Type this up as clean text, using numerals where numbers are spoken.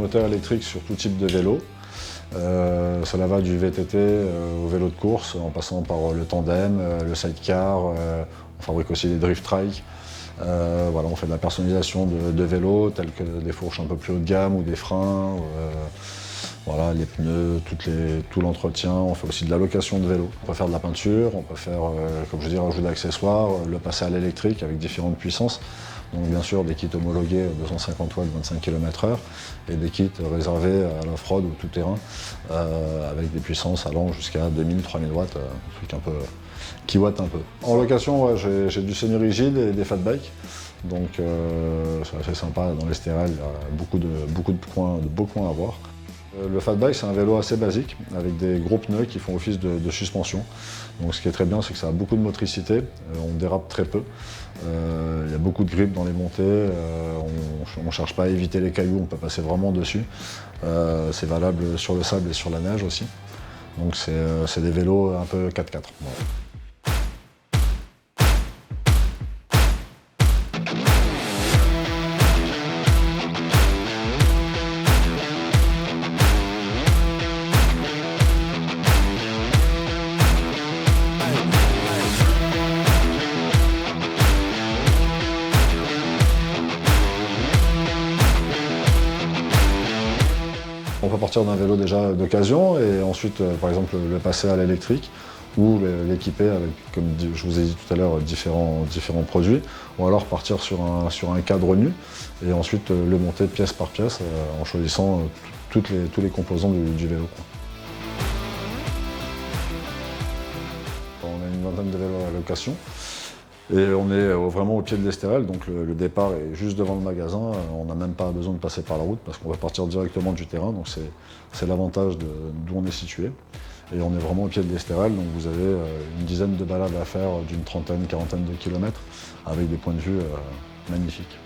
moteurs électriques sur tout type de vélo. Cela va du VTT au vélo de course, en passant par le tandem, le sidecar. On fabrique aussi des drift trikes. Voilà, on fait de la personnalisation de vélos, tels que des fourches un peu plus haut de gamme ou des freins. Voilà, les pneus, tout l'entretien. On fait aussi de la location de vélos. On peut faire de la peinture, on peut faire, comme je dis, rajouter d'accessoires, le passer à l'électrique avec différentes puissances. Donc bien sûr des kits homologués 250 watts, 25 km/h et des kits réservés à l'off-road ou tout-terrain avec des puissances allant jusqu'à 2000-3000 watts, un truc un peu qui watt un peu. En location, ouais, j'ai du semi-rigide et des fat bikes. Donc c'est assez sympa dans les stérelles, il y a beaucoup de beaux coins à voir. Le fat bike, c'est un vélo assez basique, avec des gros pneus qui font office de suspension. Donc ce qui est très bien, c'est que ça a beaucoup de motricité, on dérape très peu. Il y a beaucoup de grip dans les montées, on ne cherche pas à éviter les cailloux, on peut passer vraiment dessus. C'est valable sur le sable et sur la neige aussi. Donc c'est des vélos un peu 4x4. Voilà. On peut partir d'un vélo déjà d'occasion et ensuite, par exemple, le passer à l'électrique ou l'équiper avec, comme je vous ai dit tout à l'heure, différents produits, ou alors partir sur un cadre nu et ensuite le monter pièce par pièce en choisissant tous les composants du vélo, quoi. On a une vingtaine de vélos à location. Et on est vraiment au pied de l'Estérel, donc le départ est juste devant le magasin. On n'a même pas besoin de passer par la route parce qu'on va partir directement du terrain, donc c'est l'avantage d'où on est situé. Et on est vraiment au pied de l'Estérel, donc vous avez une dizaine de balades à faire d'une trentaine, quarantaine de kilomètres avec des points de vue magnifiques.